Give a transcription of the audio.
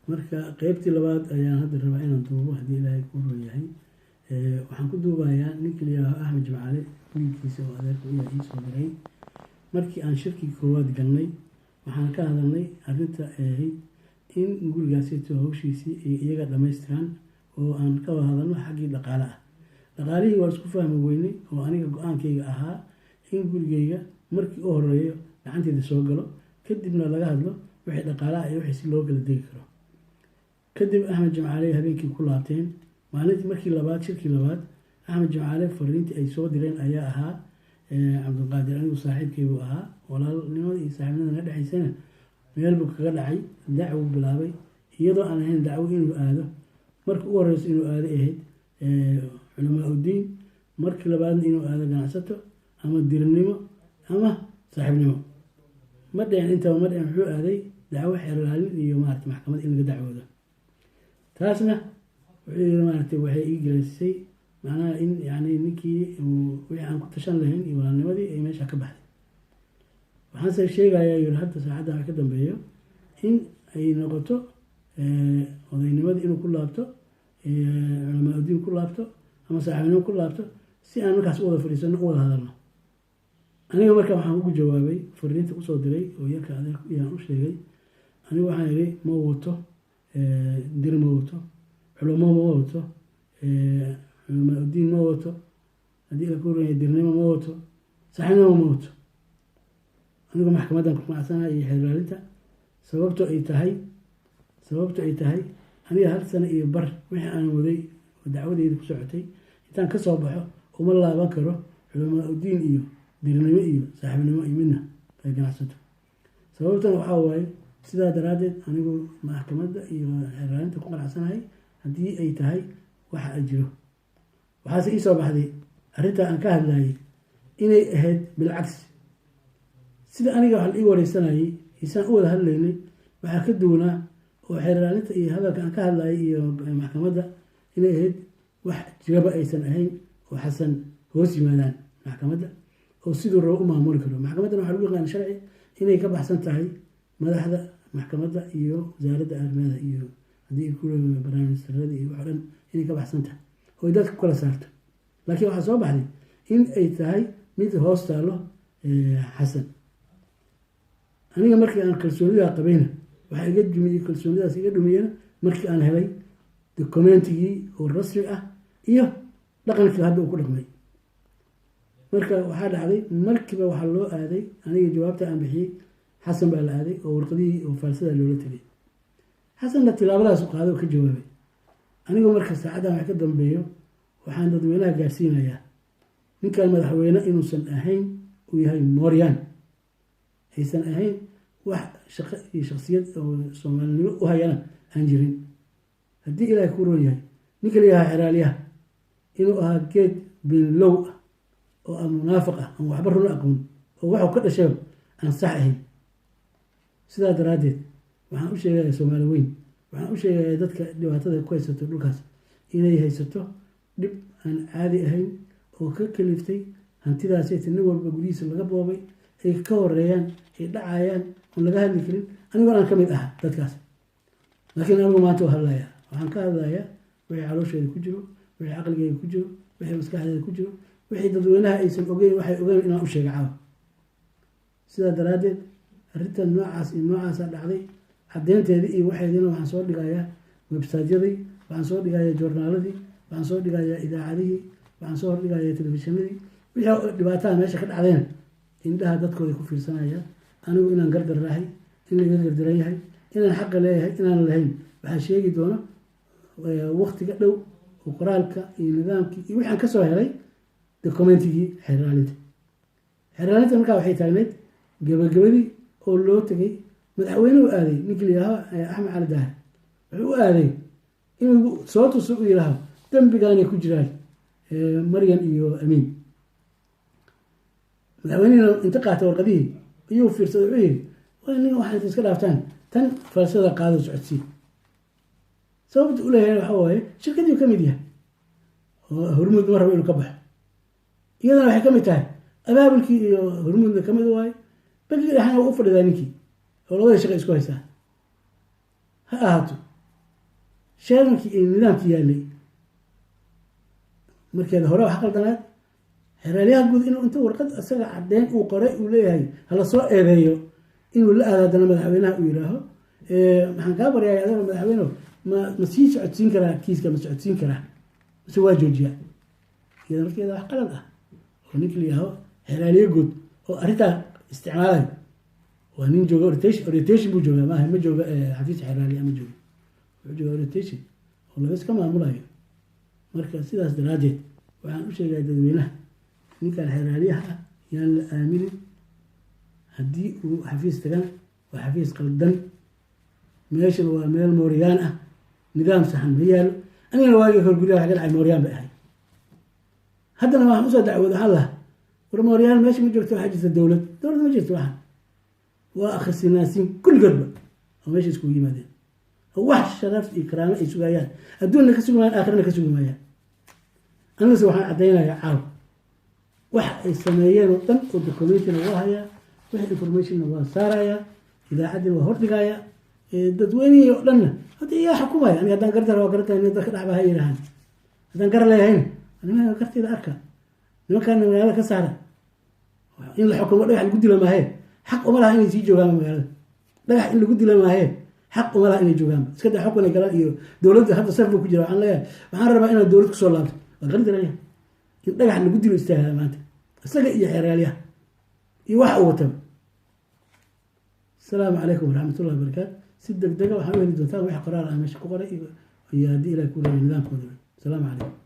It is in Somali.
marka qaybtii labaad ayaan hadda rabaa inaan duubo haddii ilaahay ku rooyahay. waxaan ku duubayaa ninka la yidhaaho Axmed Jimcaale wiilkiisa oo adeerka u yahay ii soo diray. markii aan shirkii koowaad galnay waxaan ka hadalnay arrinta ahayd in gurigaasito hawshiisii ay iyaga dhammaystiraan oo aan ka wada hadalno xaggii dhaqaale ah. dhaqaalihii waa isku fahmi weynay oo aniga go-aankayga ahaa in gurigayga markii u horeeyo gacanteeda soo galo, kadibna laga hadlo wixii dhaqaalaha iyo wixii si loo kala degi karo. kadib Axmed Jimcaale habeenkii ku laabteen. maalintii markii labaad shirkii labaad Axmed Jimcaale fariintii ay soo direen ayaa ahaa Cabdulqaadir anigu saaxiibkaybuu ahaa, walaalnimada iyo saaxiibnimada na dhexaysana meel buu kaga dhacay, dacwo bilaabay iyadoo aan ahayn dacwo inuu aado. markii u horeysa inuu aado ahayd culamaa udiin, markii labaadna inuu aado ganacsato ama dirnimo ama saaxiibnimo. ma dhicin intaba ma dhicin, wuxuu aaday dacwo xeerlaalin iyo maarata maxkamad in laga dacwoodo. taasna wuxuu yiri maarata waxay ii geleysay macnaha in yani ninkii wixii aan ku tashan lahayn iyo walaalnimadii ay meesha ka baxday. waxaanse sheegayaa yiri hadda saacadda wax ka dambeeyo in ay noqoto odaynimada inuu ku laabto, culamaa udiin ku laabto ama saaxiibnimo ku laabto, si aan markaas u wada fadhiisano u wada hadalno. aniga marka waxaan ugu jawaabay fariinta usoo diray oo yarka adeerku iyaan u sheegay. aniga waxaan yidhi ma wato dir ma wato, culamo ma wato, culamaa udiin ma wato, haddii la kuuraya dirnimo ma wato, saaxiibnimo ma wato. anigu maxkamadan ku qanacsanahay iyo xeerlaalinta sababto ay tahay aniga hal sano iyo bar wixii aan waday oo dacwadeyda ku socotay intaan ka soo baxo uma laaban karo culamaa udiin iyo dirnimo iyo saaxiibnimo iyo midna ay ganacsato. sababtana waxaa waaye sidaa daraaddeed anigu maxkamadda iyo xeerlaalinta ku qanacsanahay haddii ay tahay waxa ay jiro. waxaase ii soo baxday arrintaa aan ka hadlayay inay ahayd bilcagsi. sida aniga wax la ii wareysanayay isaan u wada hadlaynay waxaa ka duwanaa oo xeerlaalinta iyo hadalka aan ka hadlayay iyo maxkamadda inay ahayd wax jiraba aysan ahayn oo xasan hoos yimaadaan maxkamadda oo siduu rabo u maamuli karo. maxkamaddana waxaa lagu yaqaan sharci inay ka baxsan tahay madaxda maxkamadda iyo wasaaradda arrimaha iyo haddii ku barnaamijyada iyo wax dhan inay ka baxsan tahay oo dadka ku kala saarto. laakiin waxaa soo baxday in ay tahay mid hoos taalo xasan. aniga markii aan kalsoonida qabayna waxaa iga dumiyey kalsoonidaas iga dhumiyena markii aan helay dokumentigii oo rasmi ah iyo dhaqankii hadda uu ku dhaqmay. marka waxaa dhacday markiiba waxaa loo aaday, aniga jawaabta aan bixiyey xasan baa la aaday oo warqadihii oo faalsada loola tegay. xasanna tilaabadaas u qaaday oo ka jawaabay. anigu marka saacaddan wax ka dambeeyo waxaan dadweynaha gaarsiinayaa ninkan madaxweyne inuusan ahayn uu yahay mooryaan, aysan ahayn wax shaqo iyo shaksiyad oo soomaalinimo u hayana aan jirin. haddii ilaahay ku roon yahay ninka la yahaa xeraaliyaha inuu ahaa geed beenlow ah oo aan munaafiq ah aan waxba runa aqoon oo waxuu ka dhashay aan sax ahayn. sidaa daraaddeed waxaan u sheegayaa soomaali weyn, waxaan u sheegayaa dadka dhibaatada ku haysato dhulkaas inay haysato dhib aan caadi ahayn oo ka kaliftay hantidaasayta nin walba guryihiisa laga boobay, ay ka horeeyaan, ay dhacayaan oon laga hadli karin. anigoo aan ka mid aha dadkaas, laakiin anigu maanta u hadlayaa, waxaan ka hadlayaa wixii caloosheeda ku jiro, wixii caqligeyga ku jiro, wixii maskaxdeeda ku jiro, wixii dadweynaha aysan ogeyn waxay ogeyn inaan u sheega caawa. sidaa daraaddeed arrintan noocaas iyo noocaasaa dhacday. caddeynteedii iyo waxeediina waxaan soo dhigayaa websiteyadii, waxaan soo dhigayaa joornaaladii, waxaan soo dhigayaa idaacadihii, waxaan soo hordhigayaa telefishinadii. wixii dhibaatada meesha ka dhacdayna indhaha dadkooda ku fiirsanaya. anigu inaan gardaraahay, in laga gardaran yahay, inaan xaqa leeyahay, inaan lahayn waxaa sheegi doono waqtiga dhow oo qoraalka iyo nidaamkii iyo wixii aan kasoo helay dokumentigii xeerlaalinta. xeerlaalinta markaa waxay taagneyd gabagabadii oo loo tegay madaxweyne u aaday ninkii la yihaaho Axmed Cali Daahir wuxuu u aaday inuu soo tuso u yihaaho dambigaanay ku jiraan Maryan iyo Amiin. madaxweynihina inta qaatay warqadihii ayuu fiirsaday wuxuu yidhi ninga waxaad iska dhaaftaan tan falsada qaado socodsii. sababta u leeyahay waxaa waaye shirkadii ka mid yahay oo hormuud ma rabo inuu ka baxo. iyadana waxay ka mid tahay abaabulkii iyo hormuudna ka mid waaye. bankiga dhexna waa u fadhidaa ninkii oo labada shaqo isku haysaa. ha ahaato sheerarkii iyo nidaamkii yaalay markeeda hore wax qaldanaad xeraalyaha guud inuu inta warqad isaga caddeyn uu qoray uu leeyahay hala soo eedeeyo inuu la aadaadana madaxweynaha uu yidhaaho maxaan kaa baryaaya adana madaxweyneho ma sii socodsiin karaa kiiska ma socodsiin karaa mise waa joojiya iyada markeeda wax qalad ah oo ninka layihaaho xeraalye guud oo arrintaa isticmaalayo waa nin jooga orientation buu joogaa maaha ma jooga xafiis xeraaliya ma jooga wuxuu jooga orientation oo laga iska maamulayo marka sidaas daraaddeed waxaan u sheegaya dadweynaha ninkan xeraaliyaha ah yaan la aaminin haddii uu xafiis tagana waa xafiis qaldan meeshana waa meel mooryaan ah nidaam saxan ma yaalo anigana waagii hor guryaha wax ka dhacay mooryaan bay ahay haddana waxaan usoo dacwood waxaan lahaa war mooryaan meesha ma joogto waxaa jirta dowlad ma jirto waxaan waa akhrisinaasiin kulligoodba oo meesha iskugu yimaadeen wax sharaf iyo karaamo ay sugayaan adduunna ka sugi maayaan aakhirana ka sugi maayaan anigase waxaan caddaynayaa caaw wax ay sameeyeen oo dhan oo documentina waa hayaa wax informationna waa saarayaa idaacaddina waa hordhigayaa dadweynihii oo dhanna hadda iyaa xukumaya aniga haddaan gardara waa garantay nin dadka dhacba ha yidhaahaan haddaan gar leeyahayna animaa gartayda arka nimankaana magaalada ka saara in la xukumo dhagax lagu dila maahee xaq uma laha inay sii joogaan magaalada dhagax in lagu dila maahee xaq uma laha inay joogaanba iska da xukuna galaan iyo dowladda hadda saf buu ku jira waxaan leeyahay waxaan rabaa inaad dowlad kusoo laabto waa gardaraya in dhagax lagu dilo istaagaa maanta isaga iyo xeraalyaha iyo waxa uu wataba asalaamu calaykum waraxmatullahi wabarakaatu si degdega waxaan u heli doontaan wixii qoraal ah meesha ku qoray iyo haddii ilaah ku leeyahay nidaamkooda asalaamu calaykum